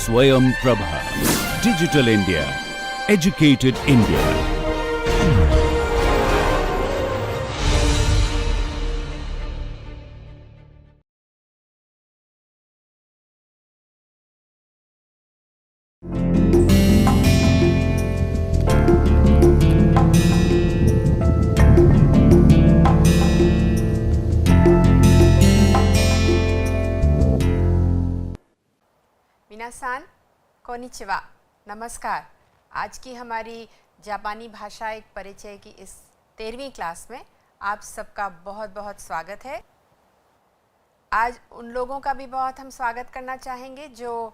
Swayam Prabha. Digital India. Educated India. मिनासान, कोनिचिवा, नमस्कार। आज की हमारी जापानी भाषा एक परिचय की इस 13वीं क्लास में आप सबका बहुत बहुत स्वागत है। आज उन लोगों का भी बहुत हम स्वागत करना चाहेंगे जो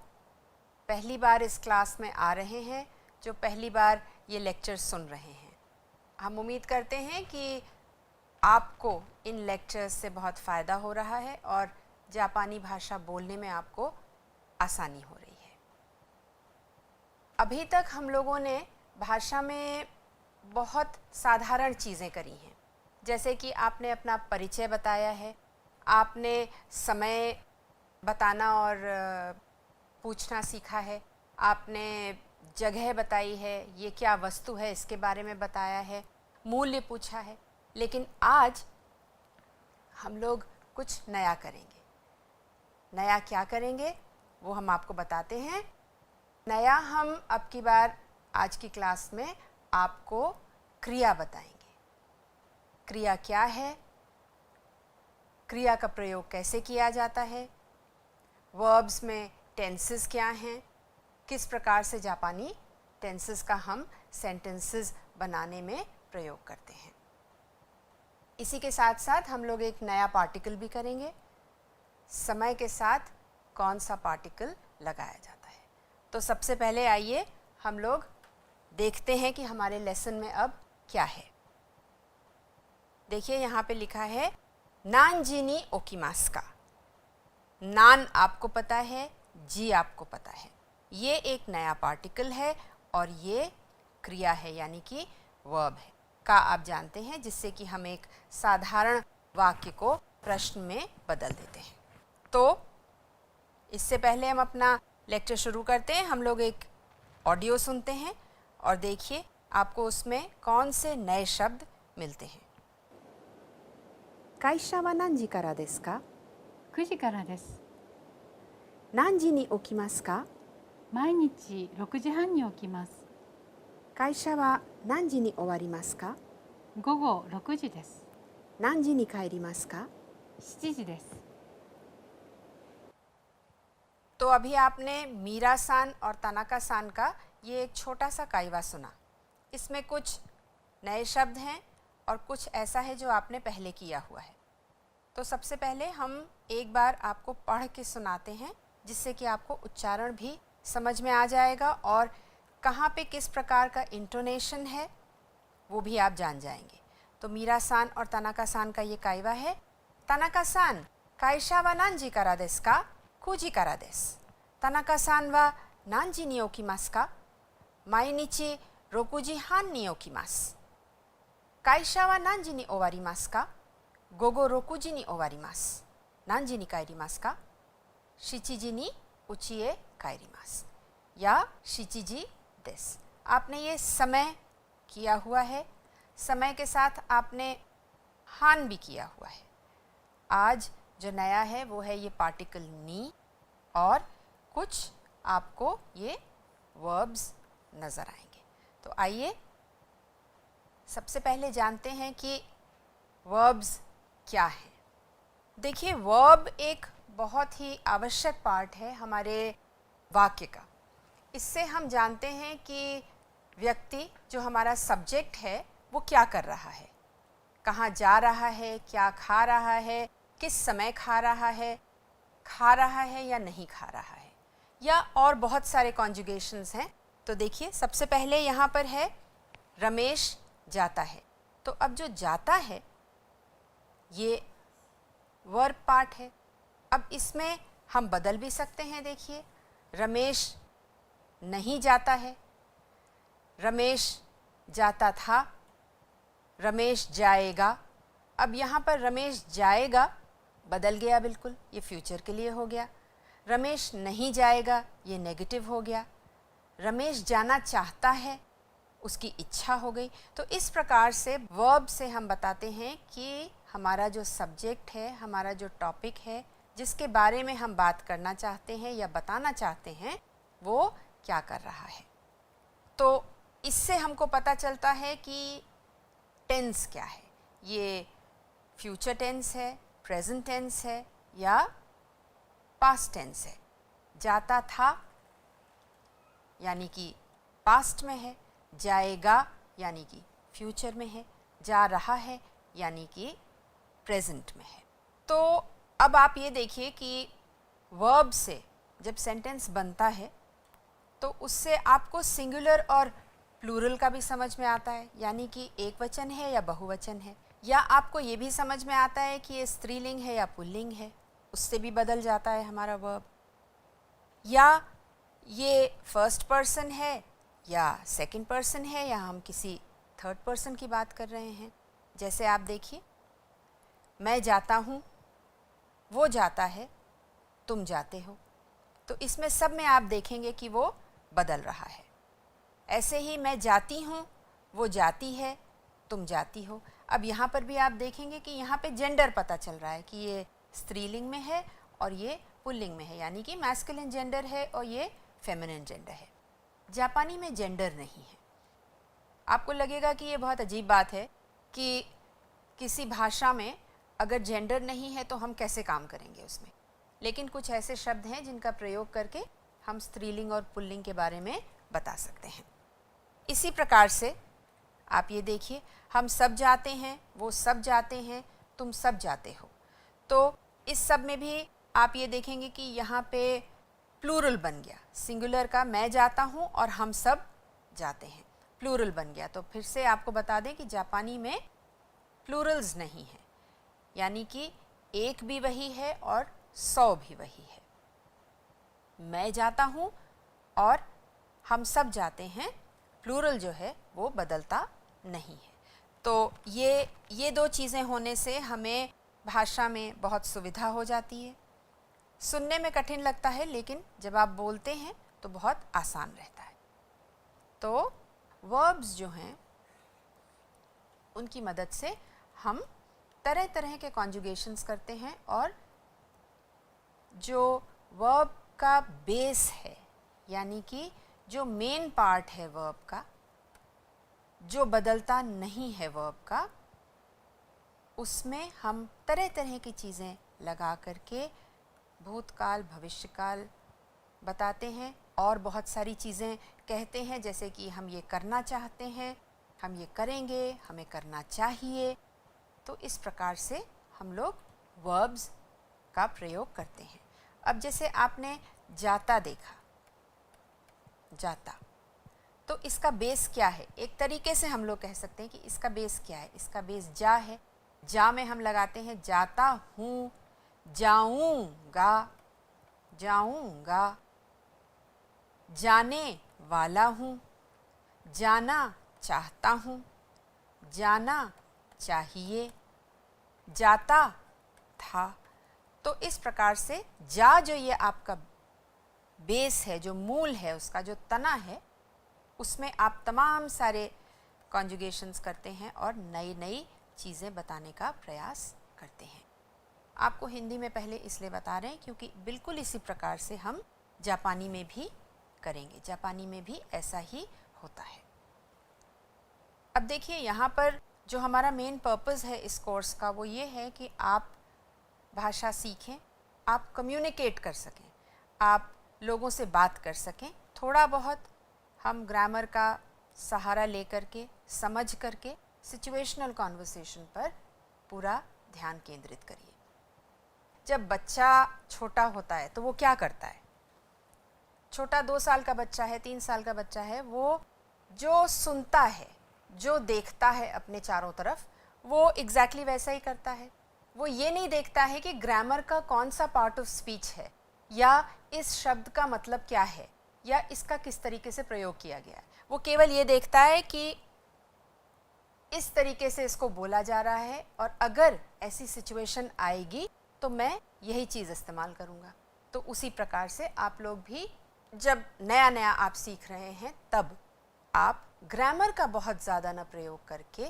पहली बार इस क्लास में आ रहे हैं, जो पहली बार ये लेक्चर सुन रहे हैं। हम उम्मीद करते हैं कि आपको इन लेक्चर्स से बहुत फ़ायदा हो रहा है और जापानी भाषा बोलने में आपको आसानी हो रही है। अभी तक हम लोगों ने भाषा में बहुत साधारण चीज़ें करी हैं, जैसे कि आपने अपना परिचय बताया है, आपने समय बताना और पूछना सीखा है, आपने जगह बताई है, ये क्या वस्तु है इसके बारे में बताया है, मूल्य पूछा है। लेकिन आज हम लोग कुछ नया करेंगे। नया क्या करेंगे वो हम आपको बताते हैं। नया हम अब की बार आज की क्लास में आपको क्रिया बताएंगे। क्रिया क्या है, क्रिया का प्रयोग कैसे किया जाता है, वर्ब्स में टेंसेस क्या हैं, किस प्रकार से जापानी टेंसेस का हम सेंटेंसेस बनाने में प्रयोग करते हैं। इसी के साथ साथ हम लोग एक नया पार्टिकल भी करेंगे। समय के साथ कौन सा पार्टिकल लगाया जाता है। तो सबसे पहले आइए हम लोग देखते हैं कि हमारे लेसन में अब क्या है। देखिए यहाँ पे लिखा है नानजी नी ओकिमासु का। नान आपको पता है, जी आपको पता है। ये एक नया पार्टिकल है और ये क्रिया है यानी कि वर्ब है। का आप जानते हैं, जिससे कि हम एक साधारण वाक्य को प्रश्न में बदल देते हैं। तो इससे पहले हम अपना लेक्चर शुरू करते हैं। हम लोग एक ऑडियो सुनते हैं और देखिए आपको उसमें कौन से नए शब्द मिलते हैं। 会社は何時からですか? 9時からです。何時に起きますか? 毎日6時半に起きます。会社は何時に終わりますか? 午後6時です。何時に帰りますか? 7時です。तो अभी आपने मीरा सान और तनाका सान का ये एक छोटा सा काइवा सुना। इसमें कुछ नए शब्द हैं और कुछ ऐसा है जो आपने पहले किया हुआ है। तो सबसे पहले हम एक बार आपको पढ़ के सुनाते हैं, जिससे कि आपको उच्चारण भी समझ में आ जाएगा और कहाँ पे किस प्रकार का इंटोनेशन है वो भी आप जान जाएंगे। तो मीरा सान और तनाका सान का ये काइवा है। तनाका सान, काइशा वा नांजी कारा देसु का? 9時からです。田中さんは何時に起きますか? 毎日6時半に起きます。会社は何時に終わりますか? 午後6時に終わります。何時に帰りますか? 7時に家へ帰ります。या 7時です。आपने ये समय किया हुआ है, समय के साथ आपने हान भी किया हुआ है। आज जो नया है वो है ये पार्टिकल नी और कुछ आपको ये वर्ब्स नज़र आएंगे। तो आइए सबसे पहले जानते हैं कि वर्ब्स क्या है। देखिए वर्ब एक बहुत ही आवश्यक पार्ट है हमारे वाक्य का। इससे हम जानते हैं कि व्यक्ति जो हमारा सब्जेक्ट है वो क्या कर रहा है, कहाँ जा रहा है, क्या खा रहा है, किस समय खा रहा है या नहीं खा रहा है, या और बहुत सारे कॉन्जुगेशंस हैं। तो देखिए सबसे पहले यहाँ पर है रमेश जाता है। तो अब जो जाता है ये वर्ब पार्ट है। अब इसमें हम बदल भी सकते हैं। देखिए रमेश नहीं जाता है, रमेश जाता था, रमेश जाएगा। अब यहाँ पर रमेश जाएगा बदल गया, बिल्कुल ये फ्यूचर के लिए हो गया। रमेश नहीं जाएगा, ये नेगेटिव हो गया। रमेश जाना चाहता है, उसकी इच्छा हो गई। तो इस प्रकार से वर्ब से हम बताते हैं कि हमारा जो सब्जेक्ट है, हमारा जो टॉपिक है, जिसके बारे में हम बात करना चाहते हैं या बताना चाहते हैं, वो क्या कर रहा है। तो इससे हमको पता चलता है कि टेंस क्या है, ये फ्यूचर टेंस है, प्रेजेंट टेंस है या पास्ट टेंस है। जाता था यानी कि पास्ट में है, जाएगा यानी कि फ्यूचर में है, जा रहा है यानी कि प्रेजेंट में है। तो अब आप ये देखिए कि वर्ब से जब सेंटेंस बनता है तो उससे आपको सिंगुलर और प्लूरल का भी समझ में आता है, यानी कि एक वचन है या बहुवचन है, या आपको ये भी समझ में आता है कि ये स्त्रीलिंग है या पुल्लिंग है, उससे भी बदल जाता है हमारा वर्ब। या ये फर्स्ट पर्सन है या सेकंड पर्सन है या हम किसी थर्ड पर्सन की बात कर रहे हैं। जैसे आप देखिए, मैं जाता हूँ, वो जाता है, तुम जाते हो। तो इसमें सब में आप देखेंगे कि वो बदल रहा है। ऐसे ही मैं जाती हूँ, वो जाती है, तुम जाती हो। अब यहाँ पर भी आप देखेंगे कि यहाँ पे जेंडर पता चल रहा है कि ये स्त्रीलिंग में है और ये पुल्लिंग में है, यानी कि मैस्कुलिन जेंडर है और ये फेमिनिन जेंडर है। जापानी में जेंडर नहीं है। आपको लगेगा कि ये बहुत अजीब बात है कि किसी भाषा में अगर जेंडर नहीं है तो हम कैसे काम करेंगे उसमें, लेकिन कुछ ऐसे शब्द हैं जिनका प्रयोग करके हम स्त्रीलिंग और पुल्लिंग के बारे में बता सकते हैं। इसी प्रकार से आप ये देखिए, हम सब जाते हैं, वो सब जाते हैं, तुम सब जाते हो। तो इस सब में भी आप ये देखेंगे कि यहाँ पे प्लूरल बन गया। सिंगुलर का मैं जाता हूँ और हम सब जाते हैं, प्लूरल बन गया। तो फिर से आपको बता दें कि जापानी में प्लूरल्स नहीं है, यानी कि एक भी वही है और 100 भी वही है। मैं जाता हूँ और हम सब जाते हैं, प्लूरल जो है वो बदलता नहीं है। तो ये दो चीज़ें होने से हमें भाषा में बहुत सुविधा हो जाती है। सुनने में कठिन लगता है, लेकिन जब आप बोलते हैं तो बहुत आसान रहता है। तो वर्ब्स जो हैं उनकी मदद से हम तरह तरह के कॉन्जुगेशंस करते हैं, और जो वर्ब का बेस है, यानी कि जो मेन पार्ट है वर्ब का, जो बदलता नहीं है वर्ब का, उसमें हम तरह तरह की चीज़ें लगा करके भूतकाल भविष्यकाल बताते हैं और बहुत सारी चीज़ें कहते हैं, जैसे कि हम ये करना चाहते हैं, हम ये करेंगे, हमें करना चाहिए। तो इस प्रकार से हम लोग वर्ब्स का प्रयोग करते हैं। अब जैसे आपने जाता देखा, जाता, तो इसका बेस क्या है? एक तरीके से हम लोग कह सकते हैं कि इसका बेस क्या है। इसका बेस जा है। जा में हम लगाते हैं जाता हूँ, जाऊँगा, जाऊँगा, जाने वाला हूँ, जाना चाहता हूँ, जाना चाहिए, जाता था। तो इस प्रकार से जा जो ये आपका बेस है, जो मूल है, उसका जो तना है, उसमें आप तमाम सारे कॉन्जुगेशंस करते हैं और नई नई चीज़ें बताने का प्रयास करते हैं। आपको हिंदी में पहले इसलिए बता रहे हैं क्योंकि बिल्कुल इसी प्रकार से हम जापानी में भी करेंगे। जापानी में भी ऐसा ही होता है। अब देखिए, यहाँ पर जो हमारा मेन पर्पस है इस कोर्स का, वो ये है कि आप भाषा सीखें, आप कम्युनिकेट कर सकें, आप लोगों से बात कर सकें। थोड़ा बहुत हम ग्रामर का सहारा लेकर के, समझ करके सिचुएशनल कॉन्वर्सेशन पर पूरा ध्यान केंद्रित करिए। जब बच्चा छोटा होता है तो वो क्या करता है? छोटा 2 साल का बच्चा है, 3 साल का बच्चा है, वो जो सुनता है, जो देखता है अपने चारों तरफ, वो एग्जैक्टली वैसा ही करता है। वो ये नहीं देखता है कि ग्रामर का कौन सा पार्ट ऑफ स्पीच है, या इस शब्द का मतलब क्या है, या इसका किस तरीके से प्रयोग किया गया है। वो केवल ये देखता है कि इस तरीके से इसको बोला जा रहा है और अगर ऐसी सिचुएशन आएगी तो मैं यही चीज़ इस्तेमाल करूँगा। तो उसी प्रकार से आप लोग भी जब नया नया आप सीख रहे हैं तब आप ग्रामर का बहुत ज़्यादा न प्रयोग करके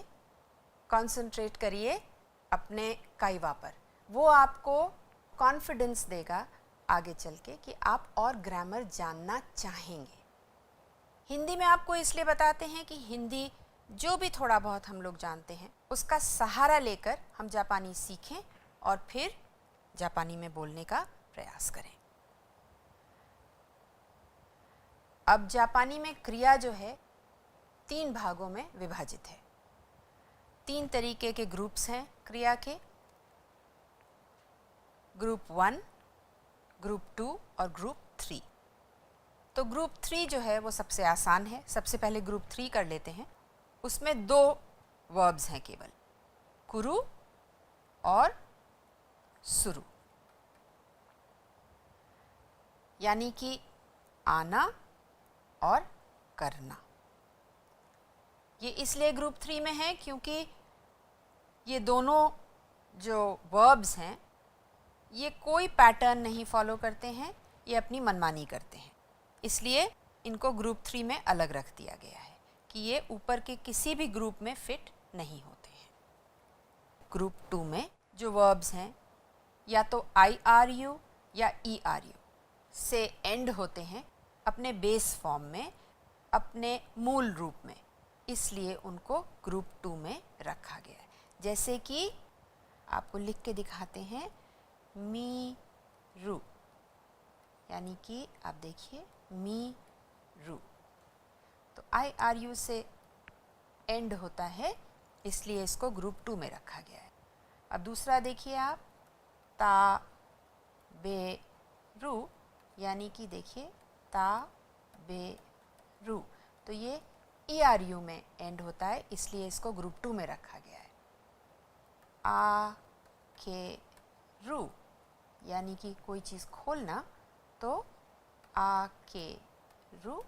कंसंट्रेट करिए अपने काइवा पर। वो आपको कॉन्फिडेंस देगा आगे चल के कि आप और ग्रामर जानना चाहेंगे। हिंदी में आपको इसलिए बताते हैं कि हिंदी जो भी थोड़ा बहुत हम लोग जानते हैं उसका सहारा लेकर हम जापानी सीखें और फिर जापानी में बोलने का प्रयास करें। अब जापानी में क्रिया जो है 3 भागों में विभाजित है। 3 तरीके के ग्रुप्स हैं क्रिया के, ग्रुप 1, ग्रुप 2 और ग्रुप 3। तो ग्रुप 3 जो है वो सबसे आसान है। सबसे पहले ग्रुप 3 कर लेते हैं। उसमें 2 वर्ब्स हैं केवल, कुरु और सुरु, यानी कि आना और करना। ये इसलिए ग्रुप 3 में है क्योंकि ये दोनों जो वर्ब्स हैं ये कोई पैटर्न नहीं फॉलो करते हैं, ये अपनी मनमानी करते हैं, इसलिए इनको ग्रुप 3 में अलग रख दिया गया है कि ये ऊपर के किसी भी ग्रुप में फिट नहीं होते हैं। ग्रुप 2 में जो वर्ब्स हैं या तो IRU या ERU से एंड होते हैं अपने बेस फॉर्म में, अपने मूल रूप में, इसलिए उनको ग्रुप 2 में रखा गया है। जैसे कि आपको लिख के दिखाते हैं, मी रू, यानी कि आप देखिए मी रू, तो IRU से एंड होता है, इसलिए इसको ग्रुप 2 में रखा गया है। अब दूसरा देखिए आप, ता बे रू, यानी कि देखिए ता बे रू, तो ये ERU में एंड होता है, इसलिए इसको ग्रुप 2 में रखा गया है। आ के रू, यानी कि कोई चीज़ खोलना, तो आ के रू,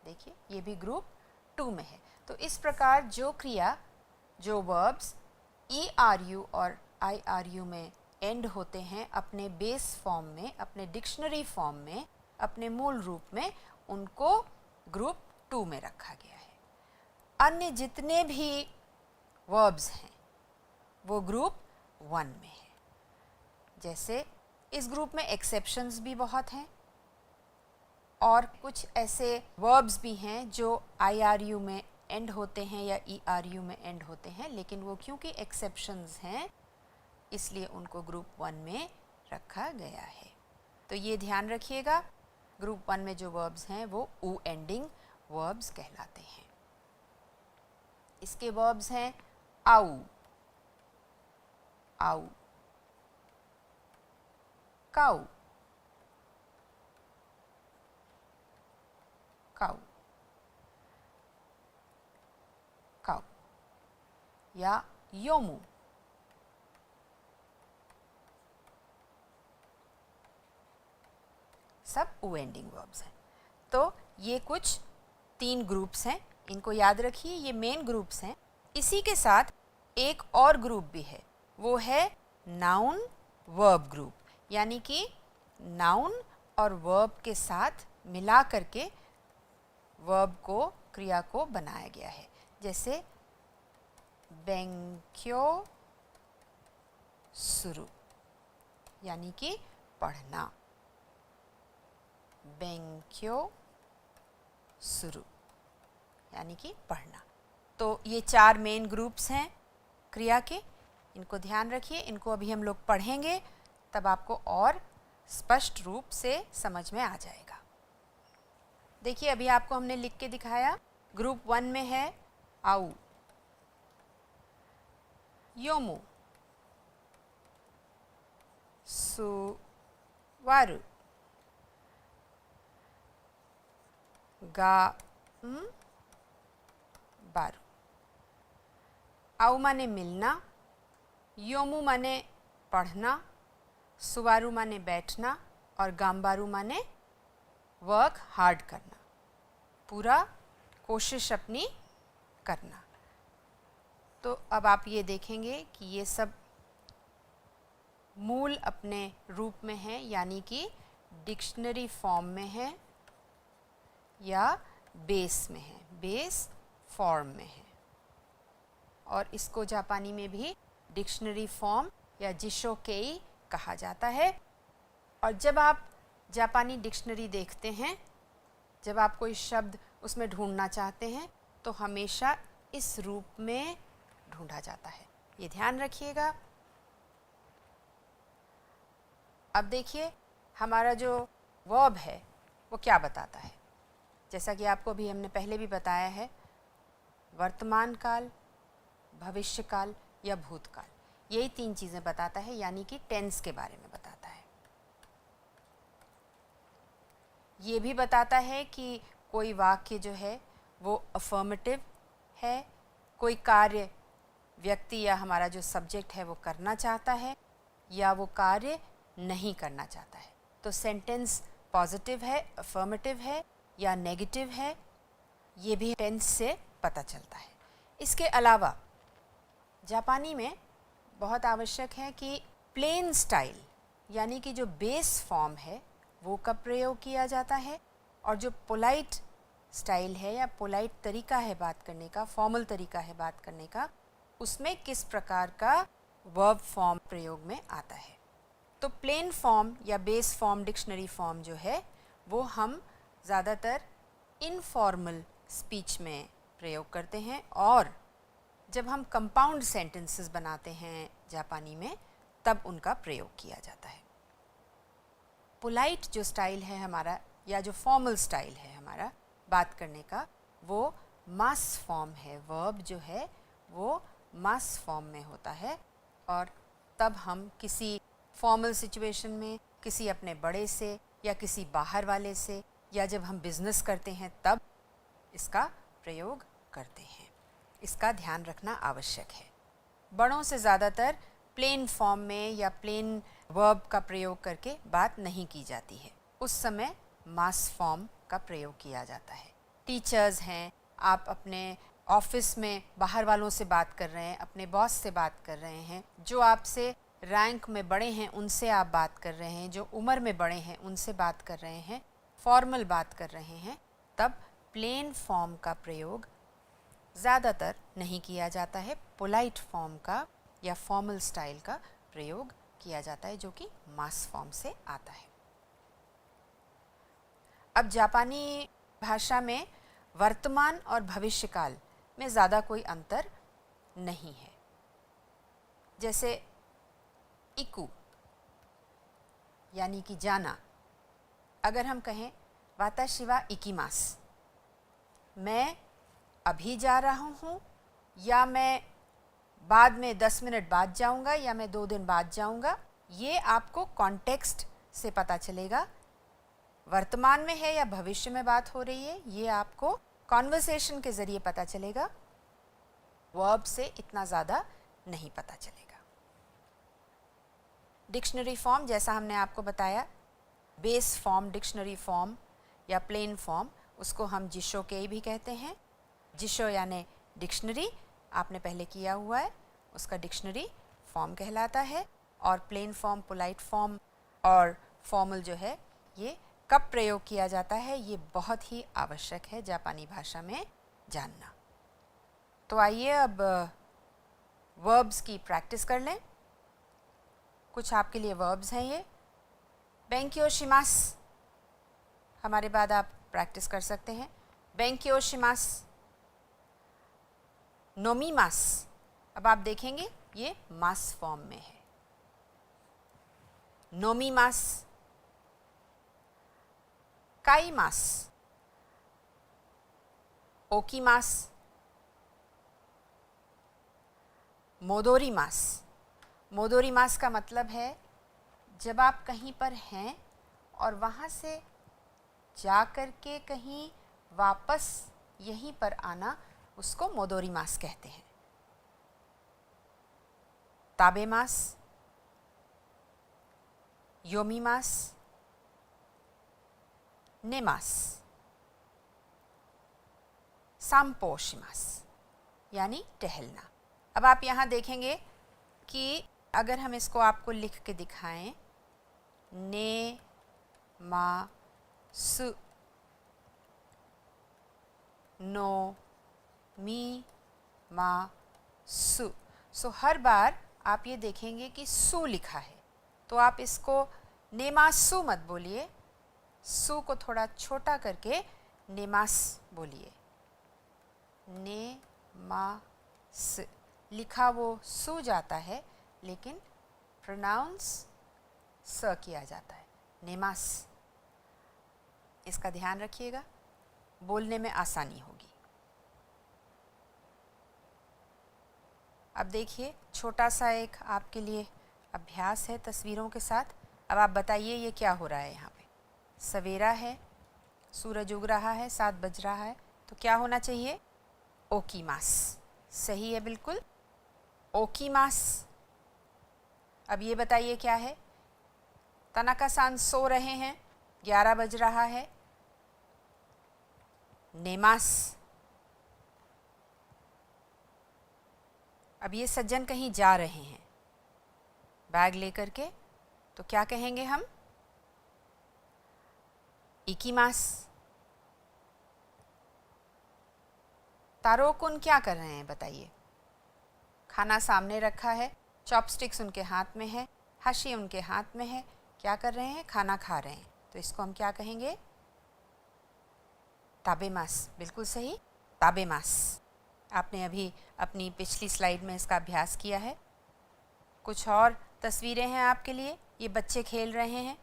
देखिए ये भी ग्रुप 2 में है। तो इस प्रकार जो क्रिया, जो वर्ब्स ERU और IRU में एंड होते हैं अपने बेस फॉर्म में, अपने डिक्शनरी फॉर्म में, अपने मूल रूप में, उनको ग्रुप 2 में रखा गया है। अन्य जितने भी वर्ब्स हैं वो ग्रुप 1 में है। जैसे इस ग्रुप में एक्सेप्शंस भी बहुत हैं और कुछ ऐसे वर्ब्स भी हैं जो IRU में एंड होते हैं या ERU में एंड होते हैं, लेकिन वो क्योंकि एक्सेप्शंस हैं इसलिए उनको ग्रुप 1 में रखा गया है। तो ये ध्यान रखिएगा, ग्रुप 1 में जो वर्ब्स हैं वो ऊ एंडिंग वर्ब्स कहलाते हैं। इसके वर्ब्स हैं आउ, आउ, काउ, काउ, काउ, या योमु, सब ऊ एंडिंग वर्ब्स हैं। तो ये कुछ 3 ग्रुप्स हैं, इनको याद रखिए, ये मेन ग्रुप्स हैं। इसी के साथ एक और ग्रुप भी है, वो है नाउन वर्ब ग्रुप, यानी कि नाउन और वर्ब के साथ मिला करके वर्ब को, क्रिया को बनाया गया है। जैसे बेंक्यो सुरु, यानी कि पढ़ना, बेंक्यो सुरु, यानी कि पढ़ना। तो ये 4 मेन ग्रुप्स हैं क्रिया के, इनको ध्यान रखिए, इनको अभी हम लोग पढ़ेंगे तब आपको और स्पष्ट रूप से समझ में आ जाएगा। देखिए अभी आपको हमने लिख के दिखाया, ग्रुप 1 में है आउ, योमु, सुवारु, गा बारू। आउ माने मिलना, योमु माने पढ़ना, सुवारू माने बैठना और गाम्बारू माने वर्क हार्ड करना, पूरा कोशिश अपनी करना। तो अब आप ये देखेंगे कि ये सब मूल अपने रूप में है, यानी कि डिक्शनरी फॉर्म में है या बेस में है, बेस फॉर्म में है। और इसको जापानी में भी डिक्शनरी फॉर्म या जिशोकेई कहा जाता है। और जब आप जापानी डिक्शनरी देखते हैं, जब आप कोई शब्द उसमें ढूंढना चाहते हैं तो हमेशा इस रूप में ढूंढा जाता है, ये ध्यान रखिएगा। अब देखिए हमारा जो वर्ब है वो क्या बताता है। जैसा कि आपको भी हमने पहले भी बताया है, वर्तमान काल, भविष्य काल या भूतकाल, यही 3 चीज़ें बताता है, यानी कि टेंस के बारे में बताता है। ये भी बताता है कि कोई वाक्य जो है वो अफर्मेटिव है, कोई कार्य व्यक्ति या हमारा जो सब्जेक्ट है वो करना चाहता है या वो कार्य नहीं करना चाहता है। तो सेंटेंस पॉजिटिव है, अफर्मेटिव है या नेगेटिव है, ये भी टेंस से पता चलता है। इसके अलावा जापानी में बहुत आवश्यक है कि प्लेन स्टाइल यानी कि जो बेस फॉर्म है वो कब प्रयोग किया जाता है, और जो पोलाइट स्टाइल है या पोलाइट तरीका है बात करने का, फॉर्मल तरीका है बात करने का, उसमें किस प्रकार का वर्ब फॉर्म प्रयोग में आता है। तो प्लेन फॉर्म या बेस फॉर्म डिक्शनरी फॉर्म जो है वो हम ज़्यादातर इनफॉर्मल स्पीच में प्रयोग करते हैं, और जब हम कंपाउंड सेंटेंसेस बनाते हैं जापानी में तब उनका प्रयोग किया जाता है। पोलाइट जो स्टाइल है हमारा या जो फॉर्मल स्टाइल है हमारा बात करने का, वो मास फॉर्म है, वर्ब जो है वो मास फॉर्म में होता है। और तब हम किसी फॉर्मल सिचुएशन में किसी अपने बड़े से या किसी बाहर वाले से या जब हम बिजनेस करते हैं तब इसका प्रयोग करते हैं। इसका ध्यान रखना आवश्यक है। बड़ों से ज़्यादातर प्लेन फॉर्म में या प्लेन वर्ब का प्रयोग करके बात नहीं की जाती है, उस समय मास फॉर्म का प्रयोग किया जाता है। टीचर्स हैं, आप अपने ऑफिस में बाहर वालों से बात कर रहे हैं, अपने बॉस से बात कर रहे हैं, जो आपसे रैंक में बड़े हैं उनसे आप बात कर रहे हैं, जो उम्र में बड़े हैं उनसे बात कर रहे हैं, फॉर्मल बात कर रहे हैं, तब प्लेन फॉर्म का प्रयोग ज़्यादातर नहीं किया जाता है। पोलाइट फॉर्म का या फॉर्मल स्टाइल का प्रयोग किया जाता है जो कि मास फॉर्म से आता है। अब जापानी भाषा में वर्तमान और भविष्यकाल में ज़्यादा कोई अंतर नहीं है। जैसे इकु यानी कि जाना, अगर हम कहें वाताशी वा इकिमास, मैं अभी जा रहा हूँ या मैं बाद में 10 मिनट बाद जाऊँगा या मैं 2 दिन बाद जाऊँगा, ये आपको कॉन्टेक्स्ट से पता चलेगा। वर्तमान में है या भविष्य में बात हो रही है, ये आपको कॉन्वर्सेशन के ज़रिए पता चलेगा, वर्ब से इतना ज़्यादा नहीं पता चलेगा। डिक्शनरी फॉर्म जैसा हमने आपको बताया, बेस फॉर्म डिक्शनरी फॉर्म या प्लेन फॉर्म, उसको हम जिशोकेई भी कहते हैं। जिशो यानी डिक्शनरी, आपने पहले किया हुआ है, उसका डिक्शनरी फॉर्म कहलाता है। और प्लेन फॉर्म, पोलाइट फॉर्म और फॉर्मल जो है ये कब प्रयोग किया जाता है, ये बहुत ही आवश्यक है जापानी भाषा में जानना। तो आइए अब वर्ब्स की प्रैक्टिस कर लें। कुछ आपके लिए वर्ब्स हैं ये। बेंक्यो शिमास, हमारे बाद आप प्रैक्टिस कर सकते हैं। बेंक्यो शिमास, नोमीमास, अब आप देखेंगे ये मास फॉर्म में है। नोमीमास, काईमास, ओकीमास, मोदोरीमास। मोदोरीमास का मतलब है जब आप कहीं पर हैं और वहाँ से जा कर के कहीं वापस यहीं पर आना, उसको मोदोरीमास कहते हैं। ताबेमास, योमीमास, नेमास, सांपोशिमास यानी टहलना। अब आप यहाँ देखेंगे कि अगर हम इसको आपको लिख के दिखाएं, ने मा सु, नो मी मा सु। सो हर बार आप ये देखेंगे कि सु लिखा है, तो आप इसको नेमासु मत बोलिए, सु को थोड़ा छोटा करके नेमास बोलिए। ने मा स लिखा वो सु जाता है, लेकिन प्रोनाउंस स किया जाता है, नेमास। इसका ध्यान रखिएगा, बोलने में आसानी होगी। अब देखिए, छोटा सा एक आपके लिए अभ्यास है तस्वीरों के साथ। अब आप बताइए ये क्या हो रहा है। यहाँ पे सवेरा है, सूरज उग रहा है, 7 बज रहा है, तो क्या होना चाहिए? ओकीमास। सही है, बिल्कुल, ओकीमास। अब ये बताइए क्या है? तनाका सान सो रहे हैं, 11 बज रहा है, नेमास। अब ये सज्जन कहीं जा रहे हैं बैग लेकर के, तो क्या कहेंगे हम? इकीमास। तारोकुन क्या कर रहे हैं बताइए? खाना सामने रखा है, चॉपस्टिक्स उनके हाथ में है, हाशी उनके हाथ में है, क्या कर रहे हैं? खाना खा रहे हैं, तो इसको हम क्या कहेंगे? ताबेमास। बिल्कुल सही, ताबेमास। आपने अभी अपनी पिछली स्लाइड में इसका अभ्यास किया है। कुछ और तस्वीरें हैं आपके लिए, ये बच्चे खेल रहे हैं।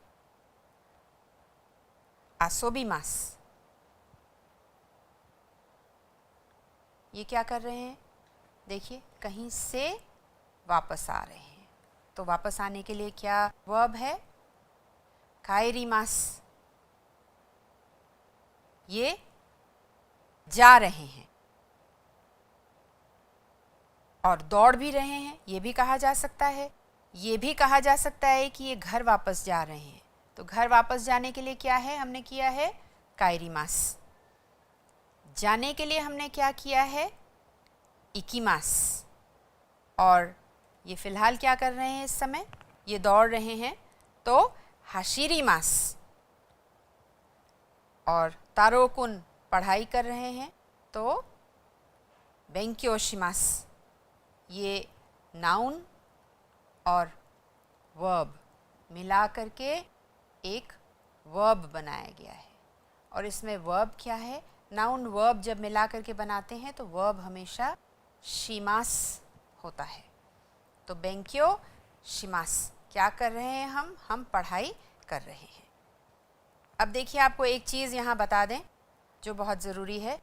आसोबीमास, ये क्या कर रहे हैं? देखिए, कहीं से वापस आ रहे हैं, तो वापस आने के लिए क्या वर्ब है? कायरीमास। ये जा रहे हैं और दौड़ भी रहे हैं, ये भी कहा जा सकता है। ये भी कहा जा सकता है कि ये घर वापस जा रहे हैं, तो घर वापस जाने के लिए क्या है हमने किया है? कायरीमास। जाने के लिए हमने क्या किया है? इकीमास। और ये फिलहाल क्या कर रहे हैं इस समय? ये दौड़ रहे हैं, तो हाशिरीमास। और तारोकुन पढ़ाई कर रहे हैं, तो बेंक्योशिमास। ये नाउन और वर्ब मिला करके एक वर्ब बनाया गया है। और इसमें वर्ब क्या है? नाउन वर्ब जब मिला करके बनाते हैं तो वर्ब हमेशा शिमास होता है। तो बेंक्यो शिमास, क्या कर रहे हैं हम पढ़ाई कर रहे हैं। अब देखिए, आपको एक चीज़ यहाँ बता दें जो बहुत ज़रूरी है।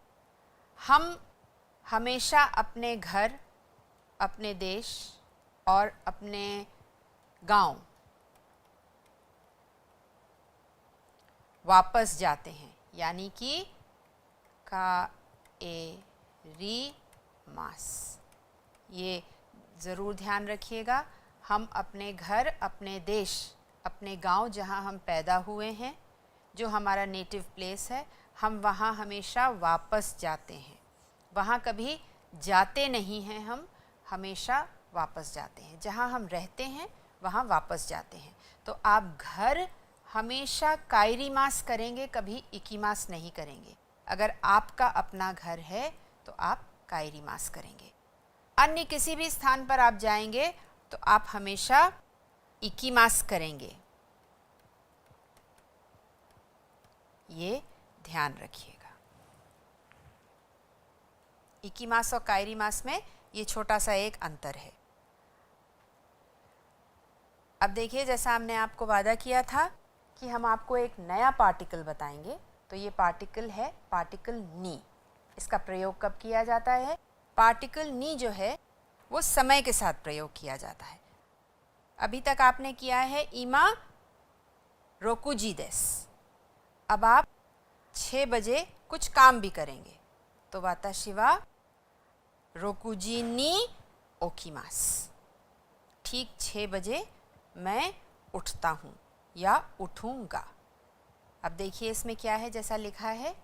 हम हमेशा अपने घर, अपने देश और अपने गांव वापस जाते हैं, यानी कि का ए री मास। ये ज़रूर ध्यान रखिएगा, हम अपने घर, अपने देश, अपने गांव जहां हम पैदा हुए हैं, जो हमारा नेटिव प्लेस है, हम वहां हमेशा वापस जाते हैं। वहां कभी जाते नहीं हैं, हम हमेशा वापस जाते हैं। जहां हम रहते हैं वहां वापस जाते हैं। तो आप घर हमेशा कायरीमास करेंगे, कभी इकीमास नहीं करेंगे। अगर आपका अपना घर है तो आप कायरीमास करेंगे। अन्य किसी भी स्थान पर आप जाएंगे तो आप हमेशा इकीमास करेंगे। ये ध्यान रखिएगा। इकीमास और कायरीमास में ये छोटा सा एक अंतर है। अब देखिए, जैसा हमने आपको वादा किया था कि हम आपको एक नया पार्टिकल बताएंगे, तो ये पार्टिकल है पार्टिकल नी। इसका प्रयोग कब किया जाता है? पार्टिकल नी जो है वो समय के साथ प्रयोग किया जाता है। अभी तक आपने किया है इमा रोकुजी देस। अब आप 6 बजे कुछ काम भी करेंगे, तो वाताशी वा रोकुजी नी ओकीमास। ठीक 6 बजे मैं उठता हूँ या उठूँगा। अब देखिए इसमें क्या है, जैसा लिखा है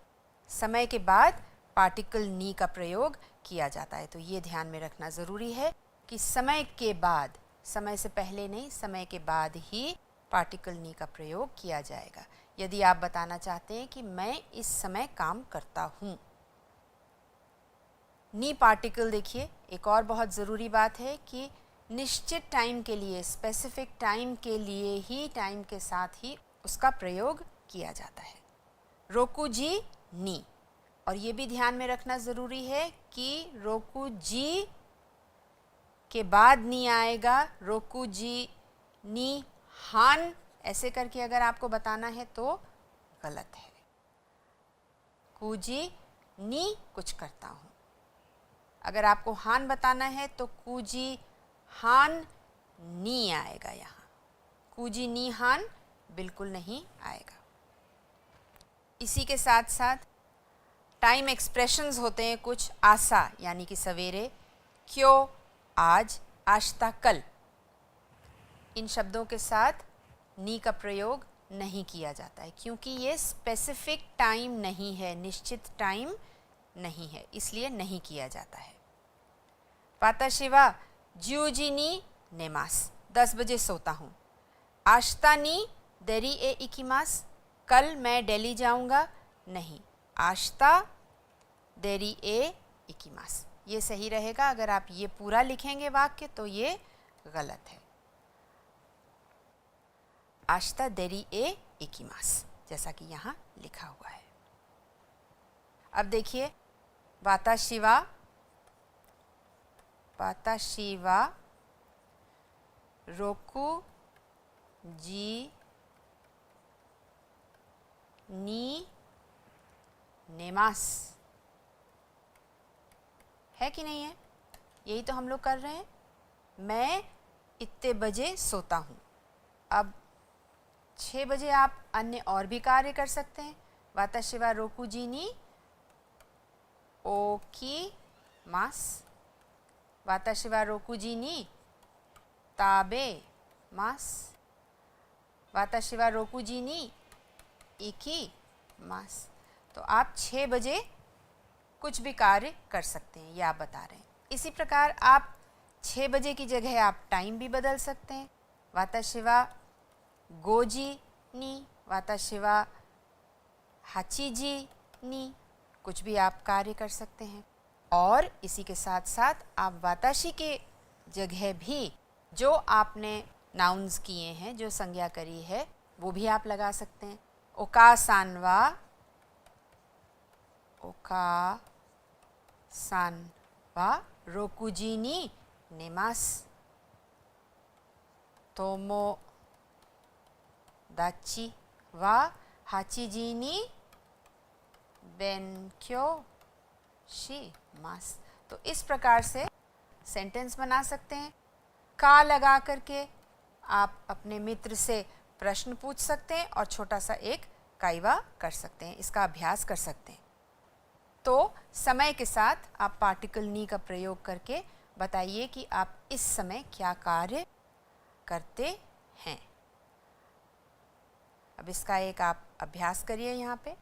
समय के बाद पार्टिकल नी का प्रयोग किया जाता है। तो ये ध्यान में रखना ज़रूरी है कि समय के बाद, समय से पहले नहीं, समय के बाद ही पार्टिकल नी का प्रयोग किया जाएगा। यदि आप बताना चाहते हैं कि मैं इस समय काम करता हूँ। नी पार्टिकल देखिए, एक और बहुत ज़रूरी बात है कि निश्चित टाइम के लिए, स्पेसिफिक टाइम के लिए ही, टाइम के साथ ही उसका प्रयोग किया जाता है। रोकुजी नी, और ये भी ध्यान में रखना ज़रूरी है कि रोकुजी के बाद नी आएगा। रोकुजी नी हान ऐसे करके अगर आपको बताना है तो गलत है। कुजी नी कुछ करता हूँ। अगर आपको हान बताना है तो कुजी हान नी आएगा। यहाँ कुजी नी हान बिल्कुल नहीं आएगा। इसी के साथ साथ टाइम एक्सप्रेशंस होते हैं कुछ। आसा यानी कि सवेरे, क्यों आज, आश्ता कल, इन शब्दों के साथ नी का प्रयोग नहीं किया जाता है क्योंकि ये स्पेसिफिक टाइम नहीं है, निश्चित टाइम नहीं है, इसलिए नहीं किया जाता है। वाताशिवा ज्यूजी नी नेमास, 10 बजे सोता हूँ। आश्ता नी देरी ए इकिमास, कल मैं दिल्ली जाऊँगा। नहीं, आश्ता देरी ए इकिमास, ये सही रहेगा। अगर आप ये पूरा लिखेंगे वाक्य तो ये गलत है। आश्ता देरी ए इकिमास, जैसा कि यहाँ लिखा हुआ है। अब देखिए वाताशिवा, वाताशिवा रोकु जी नी नेमास, है कि नहीं है? यही तो हम लोग कर रहे हैं। मैं इतने बजे सोता हूँ। अब 6 बजे आप अन्य और भी कार्य कर सकते हैं। वाताशिवा रोकुजी नी ओकी मास, वाताशिवा रोकुजी नी ताबे मास, वाताशिवा रोकुजी नी इकी मास। तो आप 6 बजे कुछ भी कार्य कर सकते हैं, ये आप बता रहे हैं। इसी प्रकार आप 6 बजे की जगह आप टाइम भी बदल सकते हैं। वाताशिवा गोजी नी, वाताशिवा हाचीजी नी, कुछ भी आप कार्य कर सकते हैं। और इसी के साथ साथ आप वाताशी के जगह भी जो आपने नाउन्स किए हैं, जो संज्ञा करी है, वो भी आप लगा सकते हैं। ओका सानवा, ओका सानवा रोकुजी नी नेमास, तोमो दाची वा हाचीजी नी बेनक्यो शिमास। तो इस प्रकार से सेंटेंस बना सकते हैं। का लगा करके आप अपने मित्र से प्रश्न पूछ सकते हैं और छोटा सा एक काइवा कर सकते हैं, इसका अभ्यास कर सकते हैं। तो समय के साथ आप पार्टिकल नी का प्रयोग करके बताइए कि आप इस समय क्या कार्य करते हैं। अब इसका एक आप अभ्यास करिए। यहाँ पे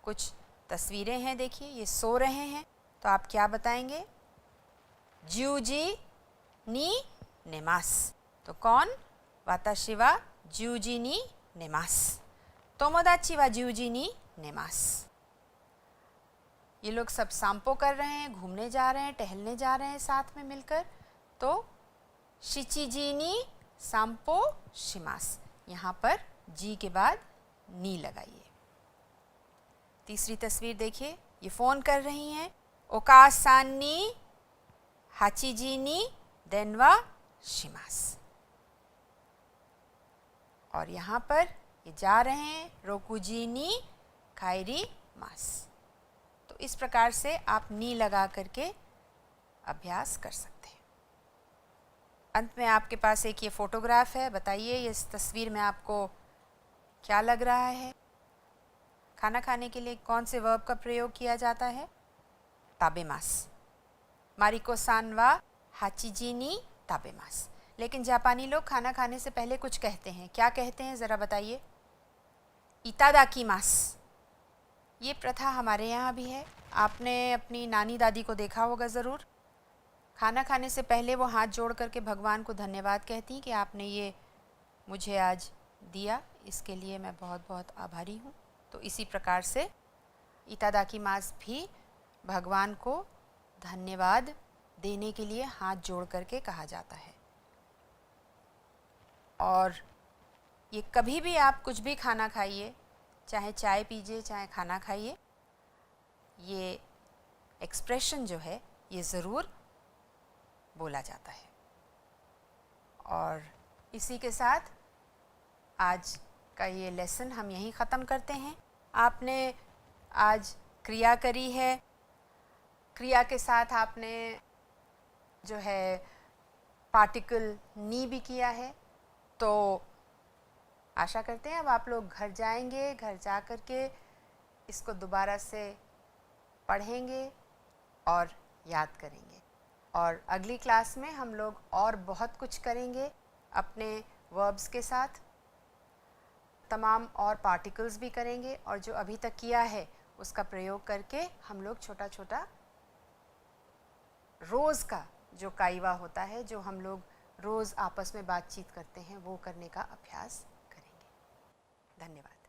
कुछ तस्वीरें हैं, देखिए ये सो रहे हैं, तो आप क्या बताएंगे? ज्यूजी नी नेमास, तो कौन? वाताशिवा ज्यूजी नी नेमास, तोमोदाची वा ज्यूजी नी नेमास। ये लोग सब सांपो कर रहे हैं, घूमने जा रहे हैं, टहलने जा रहे हैं साथ में मिलकर, तो शिचिजी नी सांपो शिमास, यहाँ पर जी के बाद नी लगाइए। तीसरी तस्वीर देखिए, ये फ़ोन कर रही हैं। ओकासान नी हाचीजी नी देनवा शिमास, और यहाँ पर ये जा रहे हैं रोकुजी नी खायरी मास। तो इस प्रकार से आप नी लगा करके अभ्यास कर सकते हैं। अंत में आपके पास एक ये फोटोग्राफ है, बताइए इस तस्वीर में आपको क्या लग रहा है? खाना खाने के लिए कौन से वर्ब का प्रयोग किया जाता है? ताबेमास। मारिको सान वा हाचीजी नी ताबेमास। लेकिन जापानी लोग खाना खाने से पहले कुछ कहते हैं। क्या कहते हैं ज़रा बताइए? इतादाकीमास। ये प्रथा हमारे यहाँ भी है। आपने अपनी नानी दादी को देखा होगा ज़रूर। खाना खाने से पहले वो हाथ जोड़ करके भगवान को धन्यवाद कहती कि आपने ये मुझे आज दिया, इसके लिए मैं बहुत बहुत आभारी हूँ। तो इसी प्रकार से इतादाकीमास भी भगवान को धन्यवाद देने के लिए हाथ जोड़ करके कहा जाता है। और ये कभी भी आप कुछ भी खाना खाइए, चाहे चाय पीजिए चाहे खाना खाइए, ये एक्सप्रेशन जो है ये ज़रूर बोला जाता है। और इसी के साथ आज का ये लेसन हम यहीं ख़त्म करते हैं। आपने आज क्रिया करी है, क्रिया के साथ आपने जो है पार्टिकल नी भी किया है। तो आशा करते हैं अब आप लोग घर जाएंगे, घर जा कर के इसको दोबारा से पढ़ेंगे और याद करेंगे। और अगली क्लास में हम लोग और बहुत कुछ करेंगे अपने वर्ब्स के साथ, तमाम और पार्टिकल्स भी करेंगे, और जो अभी तक किया है उसका प्रयोग करके हम लोग छोटा छोटा रोज़ का जो काइवा होता है, जो हम लोग रोज़ आपस में बातचीत करते हैं, वो करने का अभ्यास करेंगे। धन्यवाद।